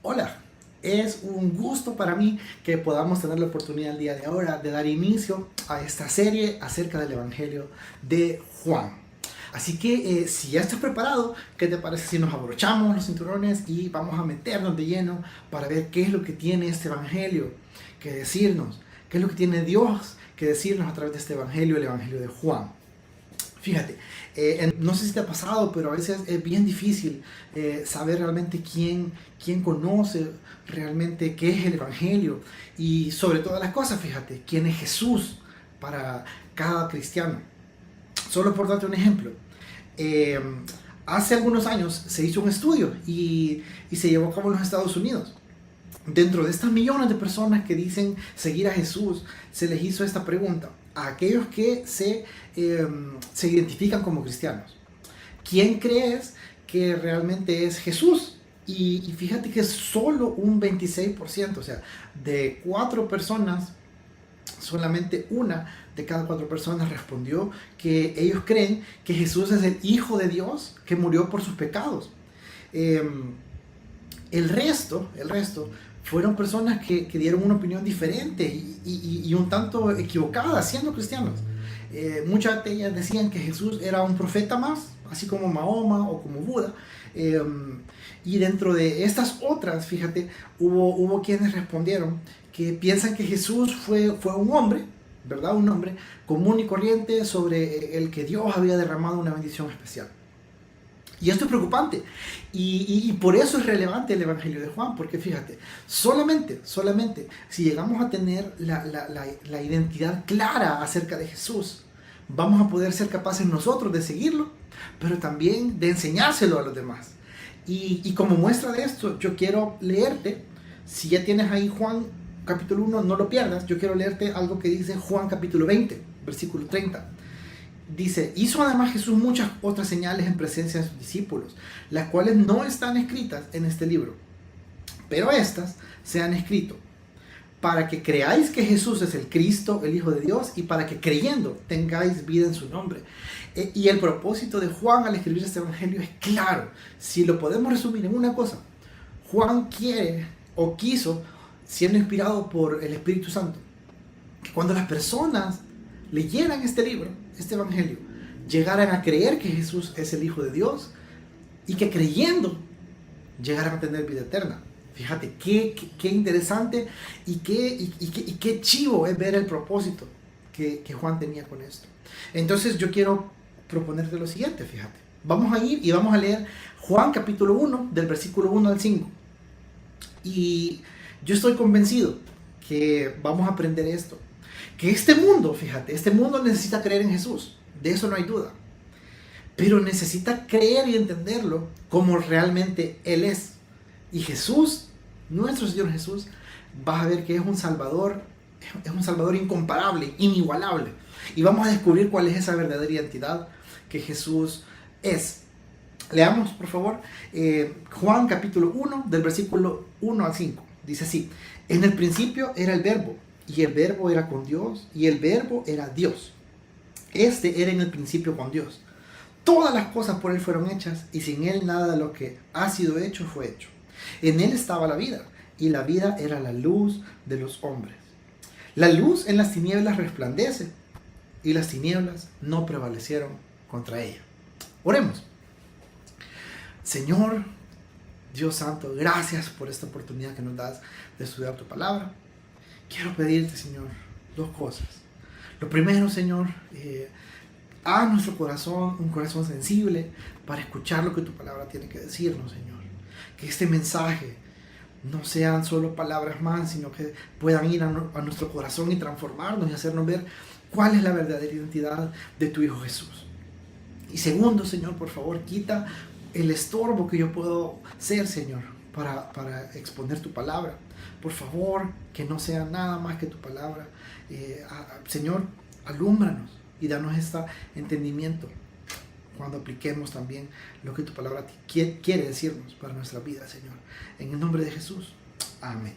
Hola, es un gusto para mí que podamos tener la oportunidad el día de ahora de dar inicio a esta serie acerca del Evangelio de Juan. Así que si ya estás preparado, ¿qué te parece si nos abrochamos los cinturones y vamos a meternos de lleno para ver qué es lo que tiene este Evangelio que decirnos? ¿Qué es lo que tiene Dios que decirnos a través de este Evangelio, el Evangelio de Juan? Fíjate, no sé si te ha pasado, pero a veces es bien difícil saber realmente quién conoce realmente qué es el Evangelio y sobre todas las cosas, fíjate, quién es Jesús para cada cristiano. Solo por darte un ejemplo, eh, hace algunos años se hizo un estudio y se llevó a cabo en los Estados Unidos. Dentro de estas millones de personas que dicen seguir a Jesús, se les hizo esta pregunta a aquellos que se identifican como cristianos. ¿Quién crees que realmente es Jesús? Y fíjate que solo un 26%, o sea, de 4 personas, solamente una de cada 4 personas respondió que ellos creen que Jesús es el Hijo de Dios que murió por sus pecados. Eh, el resto fueron personas que dieron una opinión diferente y un tanto equivocada siendo cristianos. Muchas de ellas decían que Jesús era un profeta más, así como Mahoma o como Buda. Eh, y dentro de estas otras, fíjate, hubo quienes respondieron que piensan que Jesús fue un hombre, ¿verdad? Un hombre común y corriente sobre el que Dios había derramado una bendición especial. Y esto es preocupante. Y por eso es relevante el Evangelio de Juan, porque fíjate, solamente si llegamos a tener la identidad clara acerca de Jesús, vamos a poder ser capaces nosotros de seguirlo, pero también de enseñárselo a los demás. Y como muestra de esto, yo quiero leerte, si ya tienes ahí Juan capítulo 1, no lo pierdas, yo quiero leerte algo que dice Juan capítulo 20, versículo 30. Dice, hizo además Jesús muchas otras señales en presencia de sus discípulos, las cuales no están escritas en este libro, pero estas se han escrito para que creáis que Jesús es el Cristo, el Hijo de Dios, y para que creyendo tengáis vida en su nombre. Y el propósito de Juan al escribir este evangelio es claro. Si lo podemos resumir en una cosa, Juan quiere o quiso, siendo inspirado por el Espíritu Santo, que cuando las personas leyeran este libro, este evangelio, llegaran a creer que Jesús es el Hijo de Dios y que creyendo llegaran a tener vida eterna. Fíjate qué interesante y qué chivo es ver el propósito que Juan tenía con esto. Entonces yo quiero proponerte lo siguiente, fíjate. Vamos a ir y vamos a leer Juan capítulo 1 del versículo 1 al 5. Y yo estoy convencido que vamos a aprender esto. Que este mundo, fíjate, este mundo necesita creer en Jesús, de eso no hay duda. Pero necesita creer y entenderlo como realmente Él es. Y Jesús, nuestro Señor Jesús, vas a ver que es un Salvador incomparable, inigualable. Y vamos a descubrir cuál es esa verdadera identidad que Jesús es. Leamos, por favor, Juan capítulo 1, del versículo 1 al 5. Dice así, en el principio era el Verbo, y el Verbo era con Dios, y el Verbo era Dios. Este era en el principio con Dios. Todas las cosas por Él fueron hechas, y sin Él nada de lo que ha sido hecho fue hecho. En Él estaba la vida, y la vida era la luz de los hombres. La luz en las tinieblas resplandece, y las tinieblas no prevalecieron contra ella. Oremos. Señor, Dios Santo, gracias por esta oportunidad que nos das de estudiar tu palabra. Quiero pedirte, Señor, 2 cosas. Lo primero, Señor, haz nuestro corazón un corazón sensible para escuchar lo que tu palabra tiene que decirnos, Señor. Que este mensaje no sean solo palabras más, sino que puedan ir a nuestro corazón y transformarnos y hacernos ver cuál es la verdadera identidad de tu Hijo Jesús. Y segundo, Señor, por favor, quita el estorbo que yo puedo ser, Señor, para exponer tu palabra. Por favor, que no sea nada más que tu palabra. Señor, alúmbranos y danos este entendimiento cuando apliquemos también lo que tu palabra quiere decirnos para nuestra vida, Señor. En el nombre de Jesús. Amén.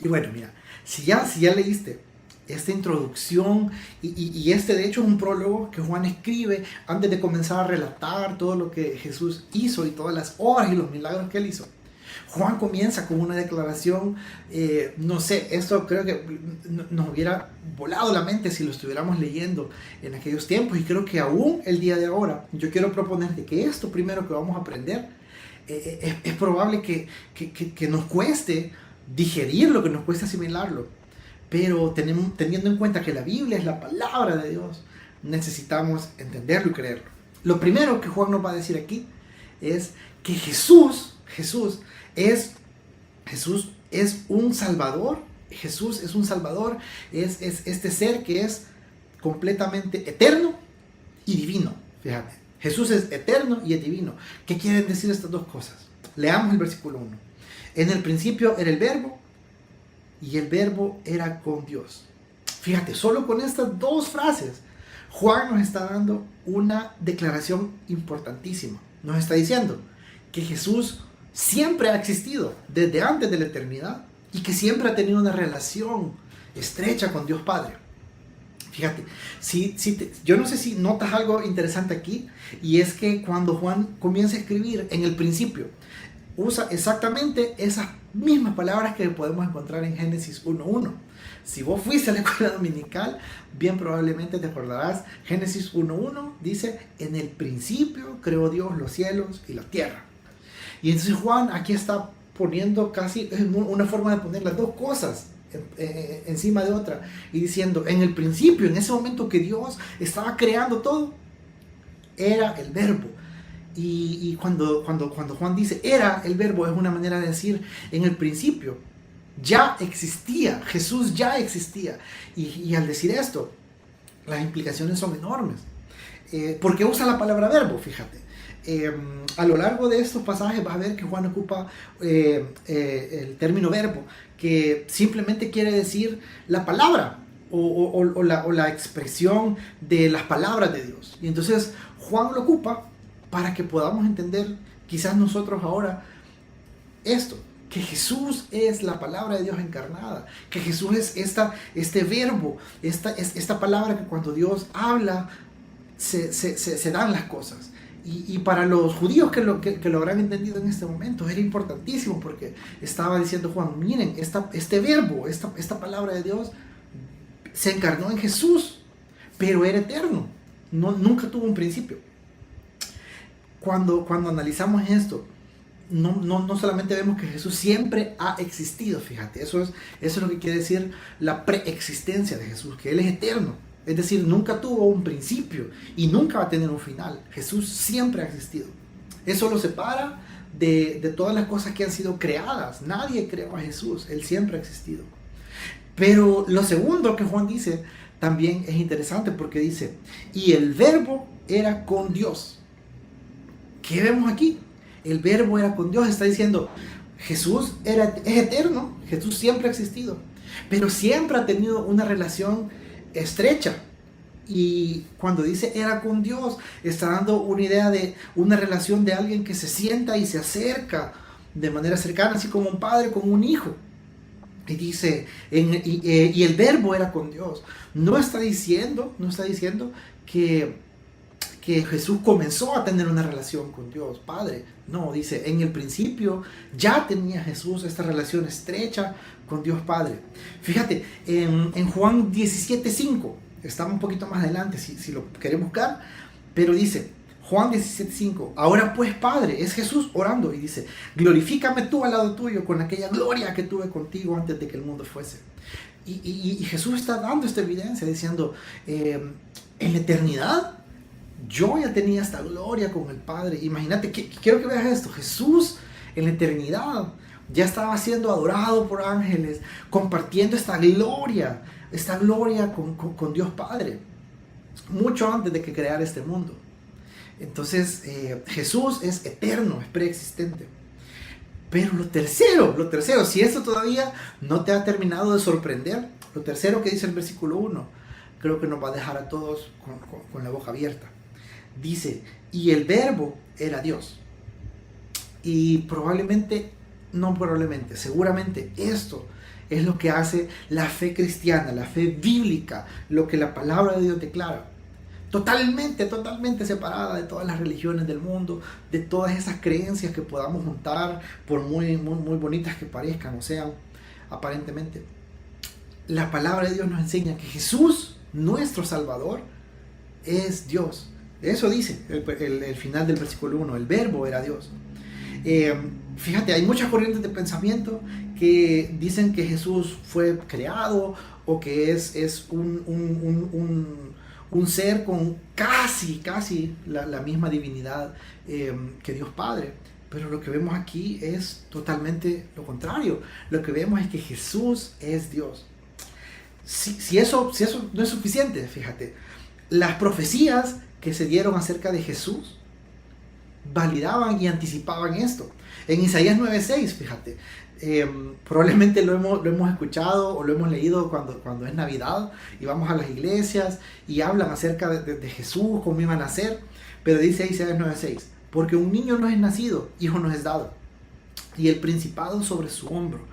Y bueno, mira, si ya leíste esta introducción y este de hecho es un prólogo que Juan escribe antes de comenzar a relatar todo lo que Jesús hizo y todas las obras y los milagros que Él hizo. Juan comienza con una declaración, no sé, esto creo que nos hubiera volado la mente si lo estuviéramos leyendo en aquellos tiempos, y creo que aún el día de ahora, yo quiero proponerte que esto primero que vamos a aprender, es probable que nos cueste digerirlo, que nos cueste asimilarlo, pero teniendo en cuenta que la Biblia es la palabra de Dios, necesitamos entenderlo y creerlo. Lo primero que Juan nos va a decir aquí es que Jesús es un Salvador. Jesús es un Salvador, es este ser que es completamente eterno y divino. Fíjate, Jesús es eterno y es divino. ¿Qué quieren decir estas dos cosas? Leamos el versículo 1. En el principio era el Verbo, y el Verbo era con Dios. Fíjate, solo con estas dos frases, Juan nos está dando una declaración importantísima. Nos está diciendo que Jesús siempre ha existido desde antes de la eternidad y que siempre ha tenido una relación estrecha con Dios Padre. Fíjate, yo no sé si notas algo interesante aquí, y es que cuando Juan comienza a escribir en el principio, usa exactamente esas mismas palabras que podemos encontrar en Génesis 1.1. Si vos fuiste a la escuela dominical, bien probablemente te acordarás. Génesis 1.1 dice: en el principio creó Dios los cielos y la tierra. Y entonces Juan aquí está poniendo casi una forma de poner las dos cosas encima de otra, y diciendo: en el principio, en ese momento que Dios estaba creando todo, era el Verbo. Y cuando Juan dice era el Verbo, es una manera de decir: en el principio ya existía, Jesús ya existía. Y al decir esto, las implicaciones son enormes. Porque usa la palabra verbo, fíjate. A lo largo de estos pasajes vas a ver que Juan ocupa el término verbo, que simplemente quiere decir la palabra o la expresión de las palabras de Dios. Y entonces Juan lo ocupa para que podamos entender, quizás nosotros ahora, esto, que Jesús es la palabra de Dios encarnada, que Jesús es este verbo, esta palabra que cuando Dios habla se dan las cosas. Y para los judíos que lo habrán entendido en este momento, era importantísimo, porque estaba diciendo Juan: miren, este verbo, esta palabra de Dios se encarnó en Jesús, pero era eterno, nunca tuvo un principio. Cuando analizamos esto, no solamente vemos que Jesús siempre ha existido, fíjate, eso es lo que quiere decir la preexistencia de Jesús, que Él es eterno, es decir, nunca tuvo un principio y nunca va a tener un final. Jesús siempre ha existido. Eso lo separa de todas las cosas que han sido creadas. Nadie creó a Jesús, Él siempre ha existido. Pero lo segundo que Juan dice también es interesante, porque dice: y el Verbo era con Dios. ¿Qué vemos aquí? El Verbo era con Dios. Está diciendo: Jesús es eterno, Jesús siempre ha existido, pero siempre ha tenido una relación estrecha. Y cuando dice era con Dios, está dando una idea de una relación de alguien que se sienta y se acerca de manera cercana, así como un padre con un hijo. Y dice, y el Verbo era con Dios. No está diciendo que Jesús comenzó a tener una relación con Dios Padre. No, dice: en el principio ya tenía Jesús esta relación estrecha con Dios Padre. Fíjate, en Juan 17.5, está un poquito más adelante si lo querés buscar, pero dice, Juan 17.5: ahora pues, Padre, es Jesús orando, y dice: glorifícame tú al lado tuyo con aquella gloria que tuve contigo antes de que el mundo fuese. Y Jesús está dando esta evidencia diciendo: en la eternidad yo ya tenía esta gloria con el Padre. Imagínate, quiero que veas esto: Jesús en la eternidad ya estaba siendo adorado por ángeles, compartiendo esta gloria con Dios Padre, mucho antes de que creara este mundo. Entonces Jesús es eterno, es preexistente. Pero lo tercero, si esto todavía no te ha terminado de sorprender, lo tercero que dice el versículo 1, creo que nos va a dejar a todos con la boca abierta. Dice: y el Verbo era Dios. Y seguramente esto es lo que hace la fe cristiana, la fe bíblica, lo que la palabra de Dios declara. totalmente, totalmente separada de todas las religiones del mundo, de todas esas creencias que podamos juntar, por muy, muy, muy bonitas que parezcan o sean, aparentemente. La palabra de Dios nos enseña que Jesús, nuestro Salvador, es Dios. Eso dice el final del versículo 1, el verbo era Dios. Fíjate, hay muchas corrientes de pensamiento que dicen que Jesús fue creado o que es un ser con casi la misma divinidad que Dios Padre. Pero lo que vemos aquí es totalmente lo contrario. Lo que vemos es que Jesús es Dios. Si eso no es suficiente, fíjate, las profecías que se dieron acerca de Jesús validaban y anticipaban esto. En Isaías 9:6, fíjate, probablemente lo hemos escuchado o lo hemos leído cuando es Navidad y vamos a las iglesias y hablan acerca de Jesús, cómo iba a nacer, pero dice Isaías 9:6, porque un niño nos es nacido, hijo nos es dado, y el principado sobre su hombro.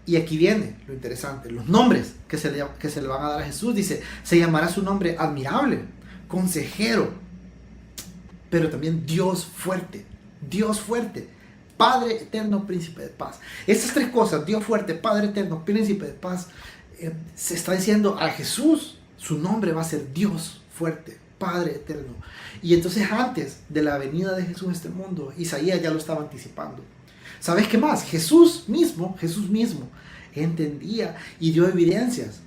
Y aquí viene lo interesante, los nombres que se le van a dar a Jesús. Dice, se llamará su nombre admirable, consejero, pero también Dios fuerte, Padre eterno, príncipe de paz. Estas tres cosas, Dios fuerte, Padre eterno, príncipe de paz, se está diciendo a Jesús, su nombre va a ser Dios fuerte, Padre eterno. Y entonces antes de la venida de Jesús a este mundo, Isaías ya lo estaba anticipando. ¿Sabes qué más? Jesús mismo entendía y dio evidencias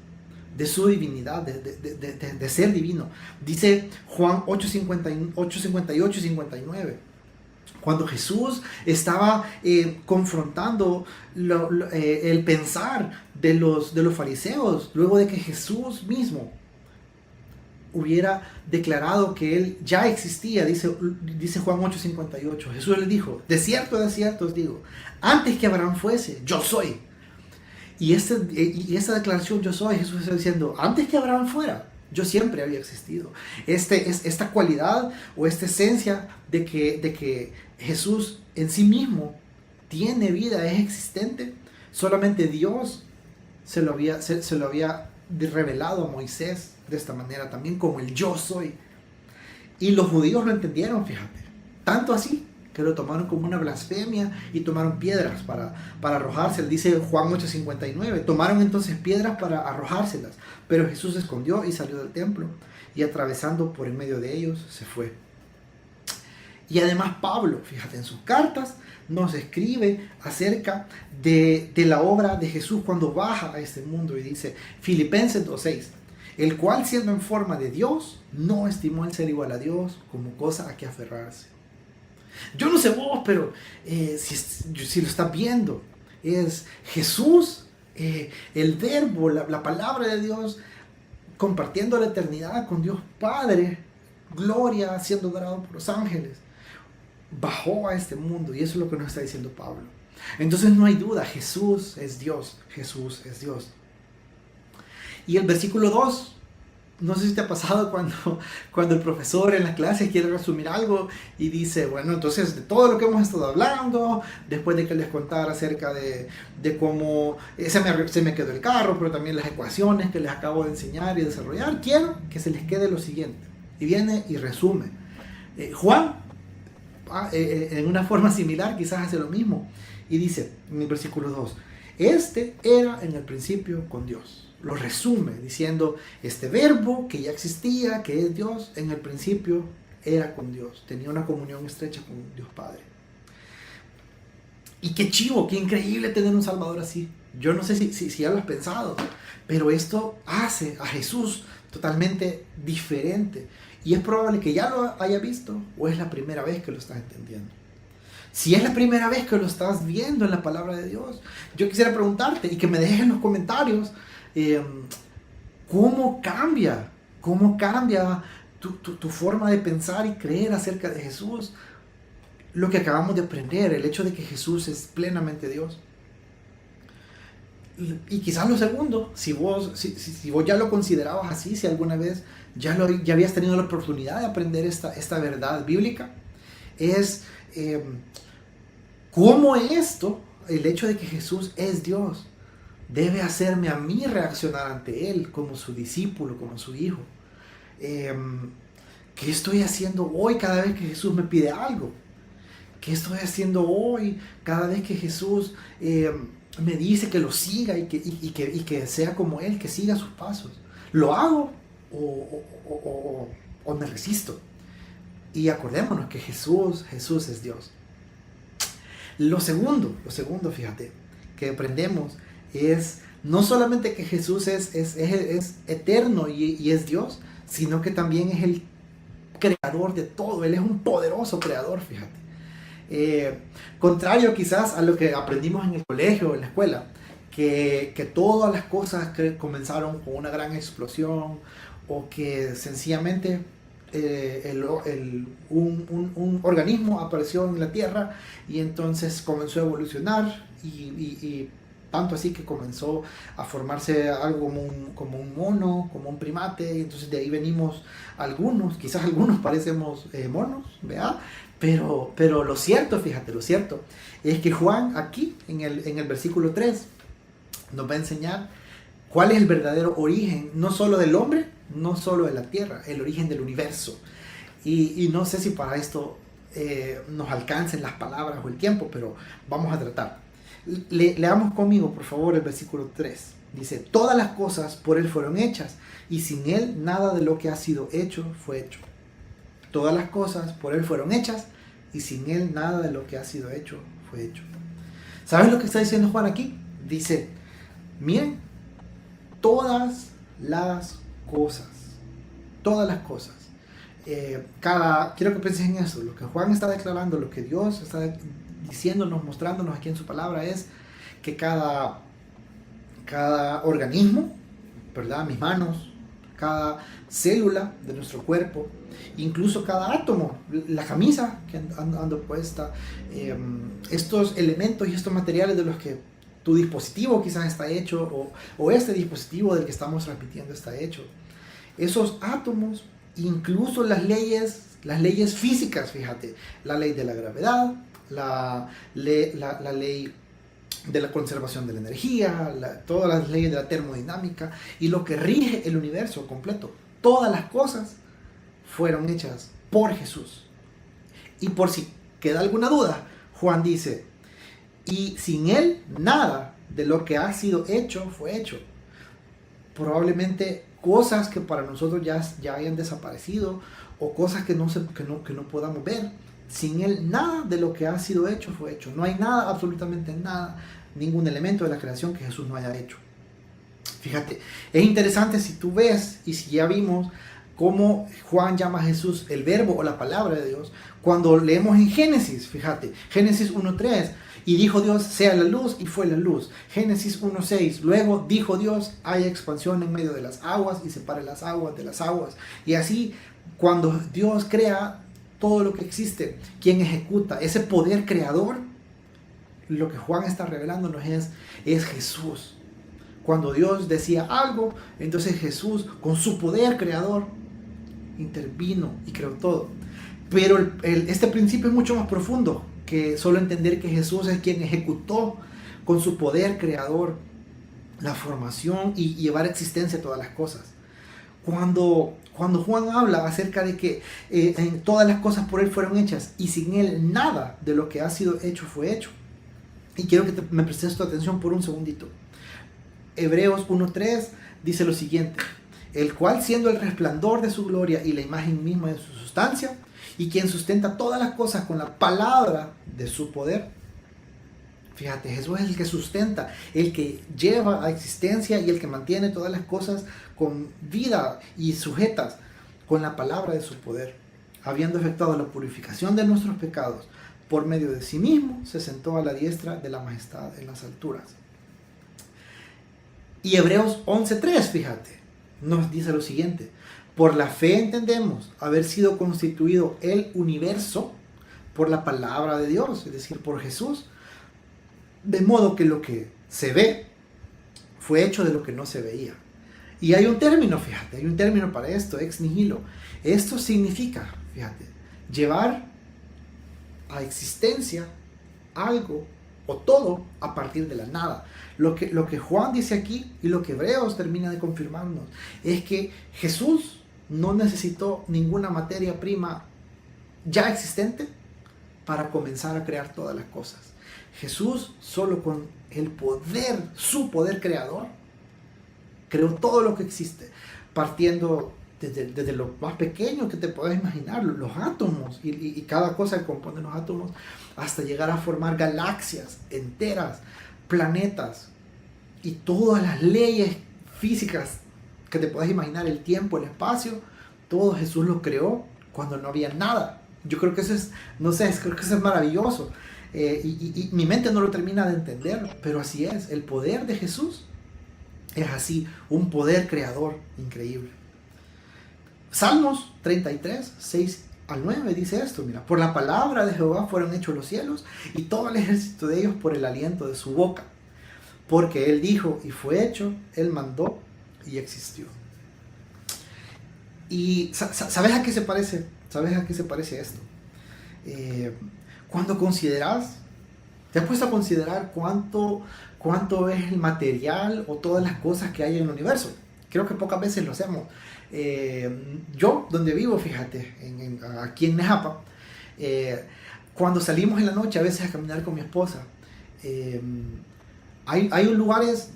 de su divinidad, de ser divino. Dice Juan 8:58 y 59. Cuando Jesús estaba confrontando el pensar de los fariseos, luego de que Jesús mismo hubiera declarado que Él ya existía, dice Juan 8:58. Jesús le dijo, de cierto os digo, antes que Abraham fuese, yo soy. Y esta declaración yo soy, Jesús está diciendo, antes que Abraham fuera, yo siempre había existido. Esta cualidad o esta esencia de que Jesús en sí mismo tiene vida, es existente, solamente Dios se lo había revelado a Moisés de esta manera también, como el yo soy. Y los judíos lo entendieron, fíjate, tanto así que lo tomaron como una blasfemia y tomaron piedras para arrojárselas. Dice Juan 8:59, tomaron entonces piedras para arrojárselas, pero Jesús se escondió y salió del templo y atravesando por en medio de ellos se fue. Y además Pablo, fíjate, en sus cartas nos escribe acerca de la obra de Jesús cuando baja a este mundo y dice, Filipenses 2:6, el cual siendo en forma de Dios, no estimó el ser igual a Dios como cosa a que aferrarse. Yo no sé vos, pero si lo estás viendo, es Jesús, el verbo, la palabra de Dios, compartiendo la eternidad con Dios Padre, gloria, siendo adorado por los ángeles, bajó a este mundo, y eso es lo que nos está diciendo Pablo. Entonces no hay duda, Jesús es Dios, Jesús es Dios. Y el versículo 2, no sé si te ha pasado cuando el profesor en la clase quiere resumir algo y dice, bueno, entonces de todo lo que hemos estado hablando, después de que les contara acerca de cómo se me quedó el carro, pero también las ecuaciones que les acabo de enseñar y desarrollar, quiero que se les quede lo siguiente. Y viene y resume. Juan, en una forma similar, quizás hace lo mismo, y dice en el versículo 2, este era en el principio con Dios. Lo resume diciendo, este verbo que ya existía, que es Dios, en el principio era con Dios, tenía una comunión estrecha con Dios Padre. Y qué chivo, qué increíble tener un Salvador así. Yo no sé si ya lo has pensado, pero esto hace a Jesús totalmente diferente. Y es probable que ya lo haya visto o es la primera vez que lo estás entendiendo. Si es la primera vez que lo estás viendo en la palabra de Dios, yo quisiera preguntarte y que me dejes en los comentarios ¿cómo cambia tu forma de pensar y creer acerca de Jesús? Lo que acabamos de aprender, el hecho de que Jesús es plenamente Dios. Y quizás lo segundo, si vos ya lo considerabas así, si alguna vez ya habías tenido la oportunidad de aprender esta verdad bíblica, es cómo esto, el hecho de que Jesús es Dios, debe hacerme a mí reaccionar ante Él como su discípulo, como su hijo. ¿Qué estoy haciendo hoy cada vez que Jesús me pide algo? ¿Qué estoy haciendo hoy cada vez que Jesús me dice que lo siga y que sea como Él, que siga sus pasos? ¿Lo hago o me resisto? Y acordémonos que Jesús es Dios. Lo segundo, fíjate, que aprendemos es no solamente que Jesús es eterno y es Dios, sino que también es el creador de todo. Él es un poderoso creador, fíjate. Contrario quizás a lo que aprendimos en el colegio, en la escuela, que todas las cosas que comenzaron con una gran explosión o que sencillamente un organismo apareció en la Tierra y entonces comenzó a evolucionar y tanto así que comenzó a formarse algo como un mono, como un primate, y entonces de ahí venimos algunos, quizás algunos parecemos monos, ¿verdad? Pero lo cierto, fíjate, lo cierto es que Juan aquí en el versículo 3 nos va a enseñar cuál es el verdadero origen, no solo del hombre, no solo de la tierra, el origen del universo. Y no sé si para esto nos alcancen las palabras o el tiempo, pero vamos a tratar. Leamos conmigo, por favor, el versículo 3. Dice, todas las cosas por Él fueron hechas, y sin Él nada de lo que ha sido hecho fue hecho. Todas las cosas por Él fueron hechas, y sin Él nada de lo que ha sido hecho fue hecho. ¿Sabes lo que está diciendo Juan aquí? Dice, miren, todas las cosas. Quiero que pienses en eso. Lo que Juan está declarando, lo que Dios está diciéndonos, mostrándonos aquí en su palabra es que cada organismo, ¿verdad? Mis manos, cada célula de nuestro cuerpo, incluso cada átomo, la camisa que ando puesta, estos elementos y estos materiales de los que tu dispositivo quizás está hecho o este dispositivo del que estamos transmitiendo está hecho. Esos átomos, incluso las leyes físicas, fíjate, la ley de la gravedad, la ley de la conservación de la energía, todas las leyes de la termodinámica y lo que rige el universo completo, todas las cosas fueron hechas por Jesús. Y por si queda alguna duda, Juan dice, y sin Él nada de lo que ha sido hecho fue hecho. Probablemente cosas que para nosotros ya hayan desaparecido o cosas que no podamos ver. Sin Él nada de lo que ha sido hecho fue hecho. No hay nada, absolutamente nada, ningún elemento de la creación que Jesús no haya hecho. Fíjate, es interesante si tú ves y si ya vimos cómo Juan llama a Jesús el verbo o la palabra de Dios. Cuando leemos en Génesis, fíjate, Génesis 1:3, y dijo Dios, sea la luz, y fue la luz. Génesis 1:6, luego dijo Dios, haya expansión en medio de las aguas, y separe las aguas de las aguas. Y así, cuando Dios crea todo lo que existe, quien ejecuta ese poder creador, lo que Juan está revelándonos es Jesús. Cuando Dios decía algo, entonces Jesús, con su poder creador, intervino y creó todo. Pero este principio es mucho más profundo que solo entender que Jesús es quien ejecutó con su poder creador la formación y llevar a existencia todas las cosas. Cuando Juan habla acerca de que todas las cosas por Él fueron hechas y sin Él nada de lo que ha sido hecho fue hecho. Y quiero que me prestes tu atención por un segundito. Hebreos 1:3 dice lo siguiente, el cual siendo el resplandor de su gloria y la imagen misma de su sustancia, y quien sustenta todas las cosas con la palabra de su poder. Fíjate, Jesús es el que sustenta, el que lleva a existencia y el que mantiene todas las cosas con vida y sujetas con la palabra de su poder. Habiendo efectuado la purificación de nuestros pecados, por medio de sí mismo se sentó a la diestra de la majestad en las alturas. Y Hebreos 11:3, fíjate, nos dice lo siguiente, por la fe entendemos haber sido constituido el universo por la palabra de Dios, es decir, por Jesús, de modo que lo que se ve fue hecho de lo que no se veía. Y hay un término, fíjate, hay un término para esto, ex nihilo. Esto significa, fíjate, llevar a existencia algo o todo a partir de la nada. Lo que Juan dice aquí y lo que Hebreos termina de confirmarnos es que Jesús no necesitó ninguna materia prima ya existente para comenzar a crear todas las cosas. Jesús, solo con el poder, su poder creador, creó todo lo que existe, partiendo desde lo más pequeño que te puedas imaginar, los átomos y cada cosa que compone los átomos, hasta llegar a formar galaxias enteras, planetas y todas las leyes físicas que te puedas imaginar, el tiempo, el espacio, todo Jesús lo creó cuando no había nada. Yo creo que eso es, no sé, creo que eso es maravilloso. Y mi mente no lo termina de entender, pero así es, el poder de Jesús es así, un poder creador increíble. Salmos 33, 6 al 9 dice esto, mira, por la palabra de Jehová fueron hechos los cielos y todo el ejército de ellos por el aliento de su boca. Porque Él dijo y fue hecho, Él mandó y existió. Y ¿sabes a qué se parece? ¿Sabes a qué se parece esto? Cuando consideras, ¿te has puesto a considerar cuánto es el material o todas las cosas que hay en el universo? Creo que pocas veces lo hacemos. Yo, donde vivo, fíjate, aquí en Nejapa, cuando salimos en la noche a veces a caminar con mi esposa, hay lugares,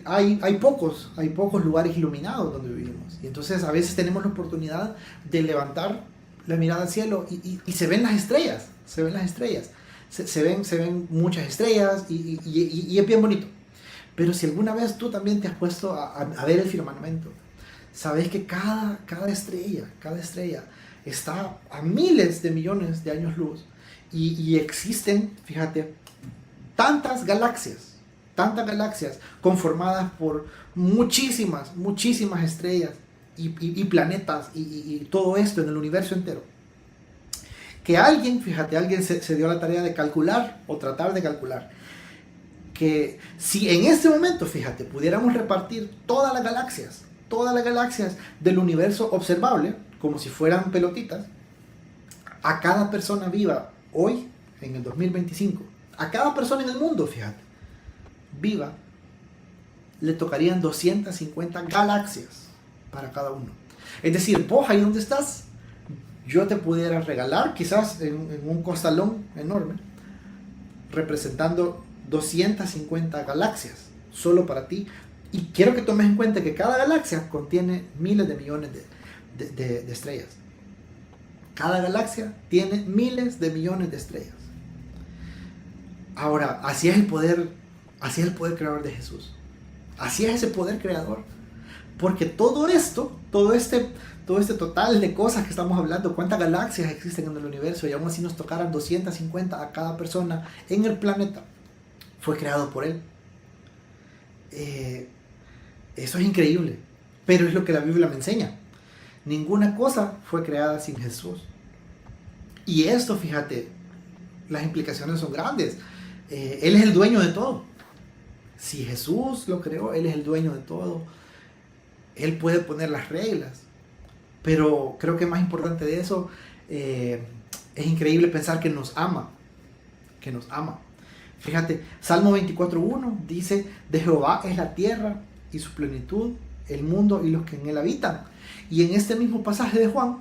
hay pocos lugares iluminados donde vivimos. Y entonces a veces tenemos la oportunidad de levantar la mirada al cielo y se ven las estrellas, se ven muchas estrellas y es bien bonito. Pero si alguna vez tú también te has puesto a ver el firmamento, sabes que cada estrella está a miles de millones de años luz y existen, fíjate, tantas galaxias conformadas por muchísimas estrellas y planetas y todo esto en el universo entero. Que alguien se dio la tarea de calcular o tratar de calcular que si en este momento, fíjate, pudiéramos repartir todas las galaxias del universo observable, como si fueran pelotitas, a cada persona viva hoy, en el 2025, a cada persona en el mundo, fíjate, viva, le tocarían 250 galaxias para cada uno. Es decir, vos ahí donde estás, yo te pudiera regalar, quizás en un costalón enorme, representando 250 galaxias, solo para ti. Y quiero que tomes en cuenta que cada galaxia contiene miles de millones de estrellas. Cada galaxia tiene miles de millones de estrellas. Ahora, así es el poder creador de Jesús. Así es ese poder creador. Porque todo este total de cosas que estamos hablando, cuántas galaxias existen en el universo, y aún así nos tocaran 250 a cada persona en el planeta, fue creado por Él. Eso es increíble, pero es lo que la Biblia me enseña. Ninguna cosa fue creada sin Jesús. Y esto, fíjate, las implicaciones son grandes. Él es el dueño de todo. Si Jesús lo creó, Él es el dueño de todo. Él puede poner las reglas. Pero creo que más importante de eso, es increíble pensar que nos ama. Que nos ama. Fíjate, Salmo 24:1 dice, de Jehová es la tierra y su plenitud, el mundo y los que en él habitan. Y en este mismo pasaje de Juan,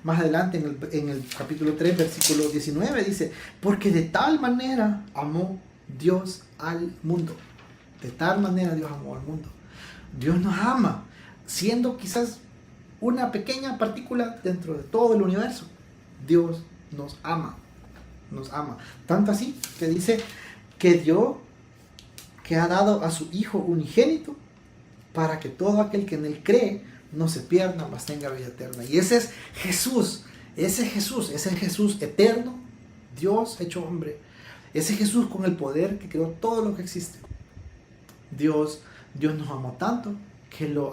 más adelante en el capítulo 3, versículo 19, dice, porque de tal manera amó Dios al mundo. De tal manera Dios amó al mundo. Dios nos ama, siendo quizás una pequeña partícula dentro de todo el universo. Dios nos ama. Nos ama. Tanto así que dice que ha dado a su Hijo unigénito para que todo aquel que en Él cree no se pierda, mas tenga vida eterna. Y ese es Jesús. Ese Jesús eterno, Dios hecho hombre. Ese Jesús con el poder que creó todo lo que existe. Dios nos amó tanto que lo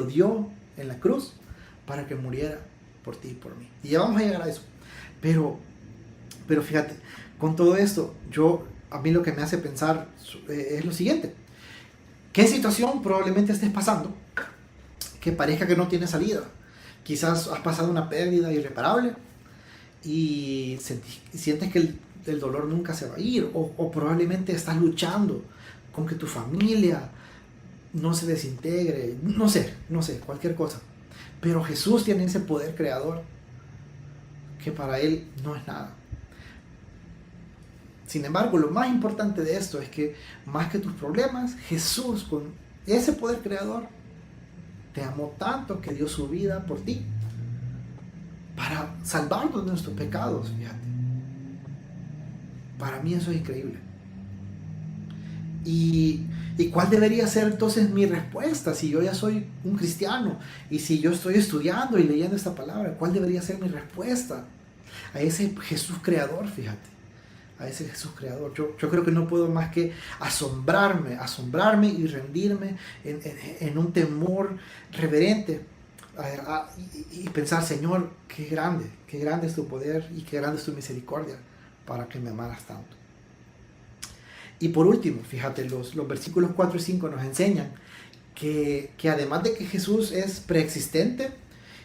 dio en la cruz para que muriera por ti y por mí. Y ya vamos a llegar a eso. Pero fíjate, con todo esto, a mí lo que me hace pensar es lo siguiente. ¿Qué situación probablemente estés pasando que parezca que no tiene salida? Quizás has pasado una pérdida irreparable y sientes que el dolor nunca se va a ir, o probablemente estás luchando con que tu familia no se desintegre, no sé, cualquier cosa. Pero Jesús tiene ese poder creador que para Él no es nada. Sin embargo, lo más importante de esto es que más que tus problemas, Jesús con ese poder creador te amó tanto que dio su vida por ti para salvarnos de nuestros pecados, fíjate. Para mí eso es increíble. ¿Y cuál debería ser entonces mi respuesta si yo ya soy un cristiano y si yo estoy estudiando y leyendo esta palabra? ¿Cuál debería ser mi respuesta a ese Jesús creador, fíjate? A ese Jesús creador. Yo creo que no puedo más que asombrarme y rendirme en un temor reverente y pensar, Señor, qué grande es tu poder y qué grande es tu misericordia para que me amaras tanto. Y por último, fíjate, los versículos 4 y 5 nos enseñan que además de que Jesús es preexistente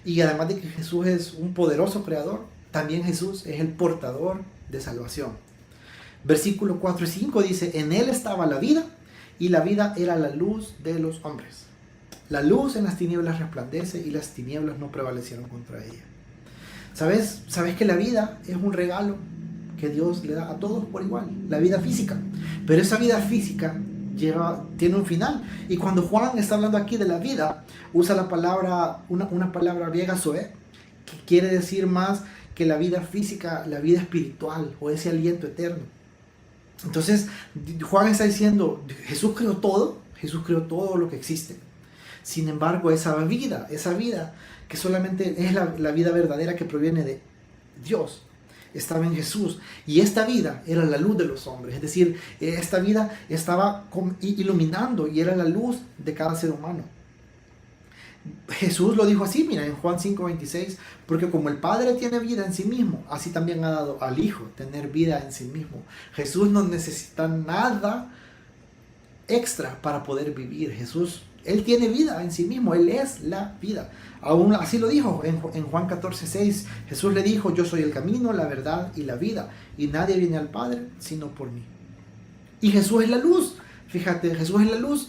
y además de que Jesús es un poderoso creador, también Jesús es el portador de salvación. Versículos 4 y 5 dice, en Él estaba la vida y la vida era la luz de los hombres. La luz en las tinieblas resplandece y las tinieblas no prevalecieron contra ella. ¿Sabes que la vida es un regalo que Dios le da a todos por igual? La vida física. Pero esa vida física tiene un final. Y cuando Juan está hablando aquí de la vida, usa la palabra, una palabra griega, zoe, que quiere decir más que la vida física, la vida espiritual o ese aliento eterno. Entonces, Juan está diciendo, Jesús creó todo lo que existe. Sin embargo, esa vida que solamente es la vida verdadera que proviene de Dios, estaba en Jesús. Y esta vida era la luz de los hombres. Es decir, esta vida estaba iluminando y era la luz de cada ser humano. Jesús lo dijo así, mira, en Juan 5:26, porque como el Padre tiene vida en sí mismo, así también ha dado al Hijo tener vida en sí mismo. Jesús no necesita nada extra para poder vivir. Jesús, Él tiene vida en sí mismo, Él es la vida. Aún así lo dijo en Juan 14:6, Jesús le dijo, yo soy el camino, la verdad y la vida, y nadie viene al Padre sino por mí. Y Jesús es la luz, fíjate, Jesús es la luz.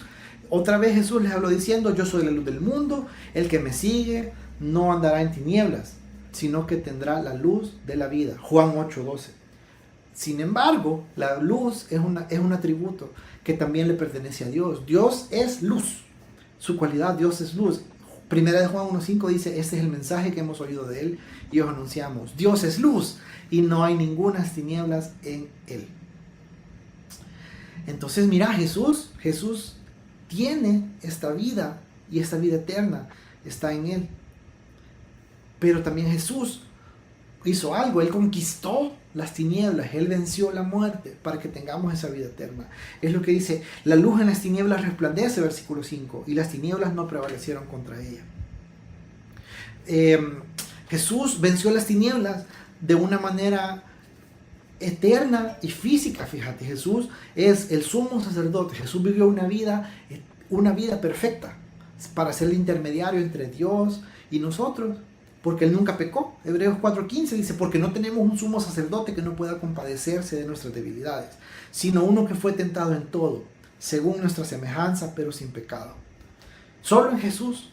Otra vez Jesús les habló diciendo, yo soy la luz del mundo, el que me sigue no andará en tinieblas, sino que tendrá la luz de la vida. Juan 8:12. Sin embargo, la luz es un atributo que también le pertenece a Dios. Dios es luz, su cualidad, Dios es luz. Primera de Juan 1:5 dice, este es el mensaje que hemos oído de Él y os anunciamos. Dios es luz y no hay ninguna tinieblas en Él. Entonces mira, Jesús tiene esta vida y esta vida eterna está en Él. Pero también Jesús hizo algo, Él conquistó las tinieblas, Él venció la muerte para que tengamos esa vida eterna. Es lo que dice, la luz en las tinieblas resplandece, versículo 5, y las tinieblas no prevalecieron contra ella. Jesús venció las tinieblas de una manera eterna y física, fíjate. Jesús es el sumo sacerdote. Jesús vivió una vida perfecta para ser el intermediario entre Dios y nosotros, porque Él nunca pecó. Hebreos 4:15 dice, porque no tenemos un sumo sacerdote que no pueda compadecerse de nuestras debilidades, sino uno que fue tentado en todo, según nuestra semejanza, pero sin pecado. Solo en Jesús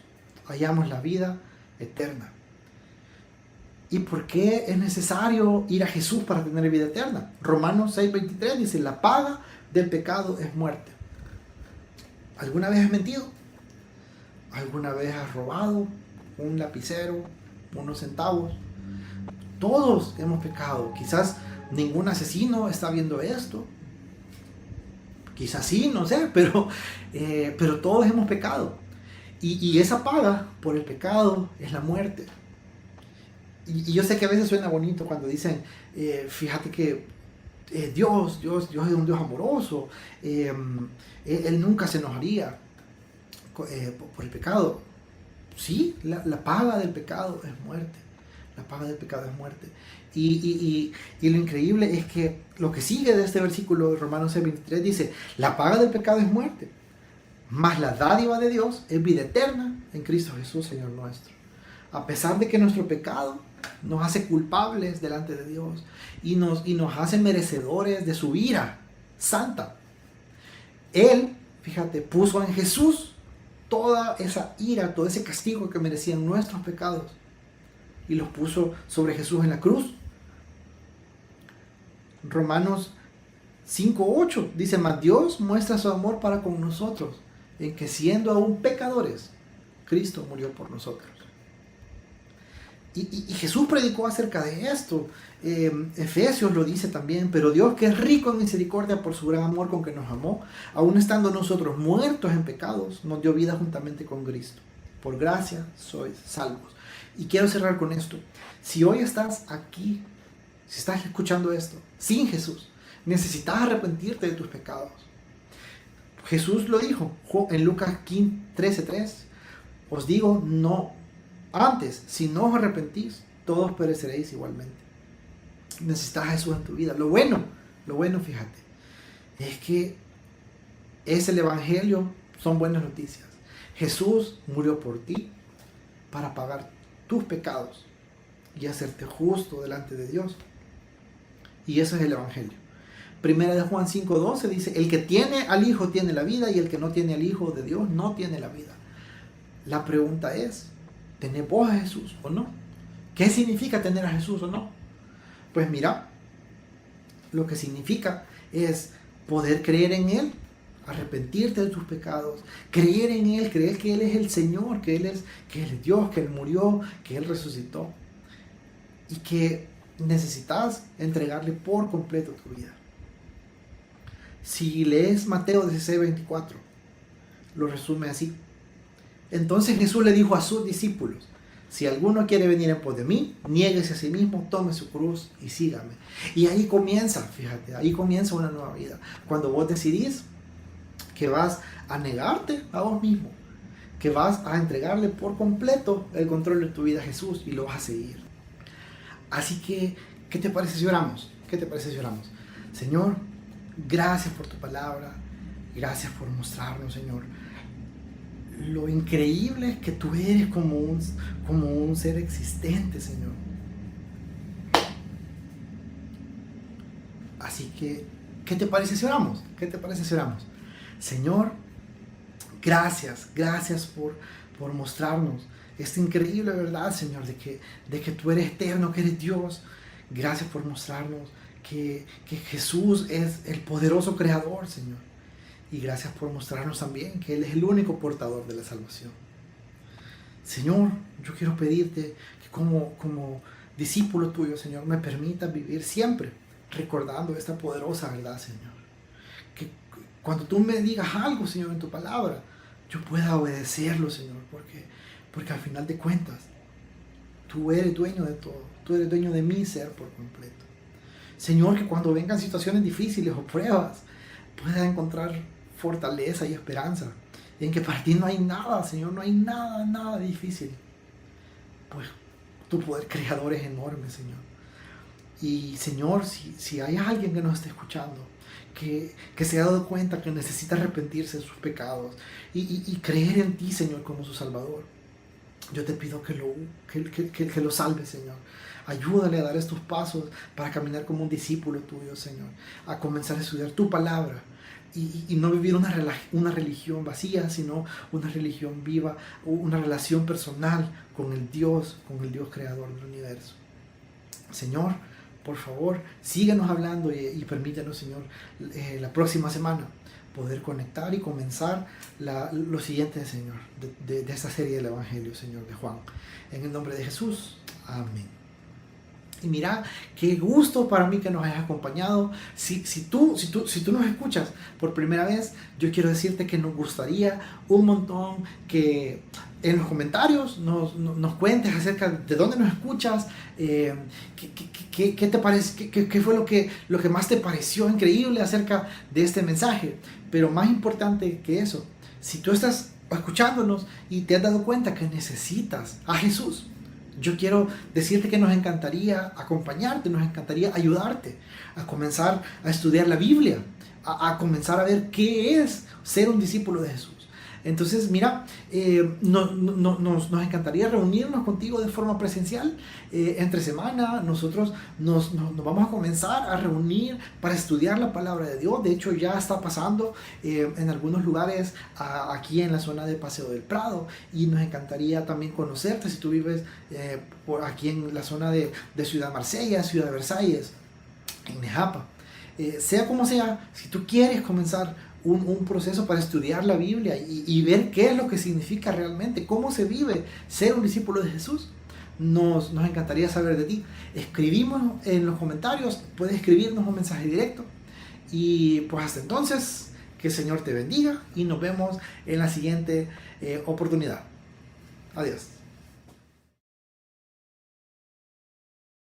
hallamos la vida eterna. ¿Y por qué es necesario ir a Jesús para tener vida eterna? Romanos 6:23 dice, la paga del pecado es muerte. ¿Alguna vez has mentido? ¿Alguna vez has robado un lapicero, unos centavos? Todos hemos pecado. Quizás ningún asesino está viendo esto. Quizás sí, no sé, pero todos hemos pecado. Y esa paga por el pecado es la muerte. Y yo sé que a veces suena bonito cuando dicen, fíjate que Dios es un Dios amoroso, Él nunca se enojaría por el pecado. Sí, la paga del pecado es muerte. La paga del pecado es muerte. Y lo increíble es que lo que sigue de este versículo de Romanos 6:23 dice, la paga del pecado es muerte, mas la dádiva de Dios es vida eterna en Cristo Jesús, Señor nuestro. A pesar de que nuestro pecado nos hace culpables delante de Dios y nos hace merecedores de su ira santa, Él, fíjate, puso en Jesús toda esa ira, todo ese castigo que merecían nuestros pecados y los puso sobre Jesús en la cruz. Romanos 5:8 dice: mas Dios muestra su amor para con nosotros, en que siendo aún pecadores, Cristo murió por nosotros. Y Jesús predicó acerca de esto. Efesios lo dice también: pero Dios, que es rico en misericordia por su gran amor con que nos amó, aun estando nosotros muertos en pecados, nos dio vida juntamente con Cristo. Por gracia sois salvos. Y quiero cerrar con esto. Si hoy estás aquí, si estás escuchando esto, sin Jesús, necesitas arrepentirte de tus pecados. Jesús lo dijo en Lucas 13:3. Os digo, no. Antes, si no os arrepentís, todos pereceréis igualmente. Necesitas a Jesús en tu vida. Lo bueno, fíjate, es que es el Evangelio, son buenas noticias. Jesús murió por ti para pagar tus pecados y hacerte justo delante de Dios. Y eso es el Evangelio. Primera de Juan 5:12 dice: el que tiene al Hijo tiene la vida, y el que no tiene al Hijo de Dios no tiene la vida. La pregunta es: ¿tenés vos a Jesús o no? ¿Qué significa tener a Jesús o no? Pues mira, lo que significa es poder creer en Él, arrepentirte de tus pecados, creer en Él, creer que Él es el Señor, que Él es Dios, que Él murió, que Él resucitó, y que necesitas entregarle por completo tu vida. Si lees Mateo 16:24, lo resume así: entonces Jesús le dijo a sus discípulos: si alguno quiere venir en pos de mí, niéguese a sí mismo, tome su cruz y sígame. Y ahí comienza, fíjate, ahí comienza una nueva vida. Cuando vos decidís que vas a negarte a vos mismo, que vas a entregarle por completo el control de tu vida a Jesús y lo vas a seguir. Así que, ¿qué te parece si oramos? ¿Qué te parece si oramos? Señor, gracias por tu palabra, gracias por mostrarnos, Señor, lo increíble es que tú eres como un ser existente, Señor. Así que, ¿qué te parece si oramos? ¿Qué te parece si oramos? Señor, gracias por mostrarnos esta increíble verdad, Señor, de que tú eres eterno, que eres Dios. Gracias por mostrarnos que Jesús es el poderoso creador, Señor. Y gracias por mostrarnos también que Él es el único portador de la salvación. Señor, yo quiero pedirte que como discípulo tuyo, Señor, me permitas vivir siempre recordando esta poderosa verdad, Señor. Que cuando tú me digas algo, Señor, en tu palabra, yo pueda obedecerlo, Señor, porque al final de cuentas, tú eres dueño de todo. Tú eres dueño de mi ser por completo. Señor, que cuando vengan situaciones difíciles o pruebas, pueda encontrar fortaleza y esperanza, y en que para ti no hay nada, Señor, no hay nada difícil. Pues tu poder creador es enorme, Señor. Y Señor, si hay alguien que nos esté escuchando, que se ha dado cuenta que necesita arrepentirse de sus pecados y creer en ti, Señor, como su Salvador, yo te pido que lo salve, Señor. Ayúdale a dar estos pasos para caminar como un discípulo tuyo, Señor, a comenzar a estudiar tu palabra y no vivir una religión vacía, sino una religión viva, una relación personal con el Dios creador del universo. Señor, por favor, síguenos hablando y permítanos, Señor, la próxima semana poder conectar y comenzar lo siguiente, Señor, de esta serie del Evangelio, Señor, de Juan. En el nombre de Jesús, amén. Y mira, qué gusto para mí que nos hayas acompañado. Si tú nos escuchas por primera vez, yo quiero decirte que nos gustaría un montón que en los comentarios nos cuentes acerca de dónde nos escuchas, qué te parece, qué fue lo que más te pareció increíble acerca de este mensaje. Pero más importante que eso, si tú estás escuchándonos y te has dado cuenta que necesitas a Jesús, yo quiero decirte que nos encantaría acompañarte, nos encantaría ayudarte a comenzar a estudiar la Biblia, a comenzar a ver qué es ser un discípulo de Jesús. Entonces, mira, nos encantaría reunirnos contigo de forma presencial. Entre semana nosotros nos vamos a comenzar a reunir para estudiar la palabra de Dios. De hecho, ya está pasando en algunos lugares aquí en la zona de Paseo del Prado, y nos encantaría también conocerte si tú vives por aquí en la zona de Ciudad Marsella, Ciudad de Versalles, en Nejapa. Sea como sea, si tú quieres comenzar un proceso para estudiar la Biblia y ver qué es lo que significa realmente, cómo se vive ser un discípulo de Jesús, nos encantaría saber de ti. Escribimos en los comentarios, puedes escribirnos un mensaje directo, y pues hasta entonces, que el Señor te bendiga y nos vemos en la siguiente oportunidad. Adiós.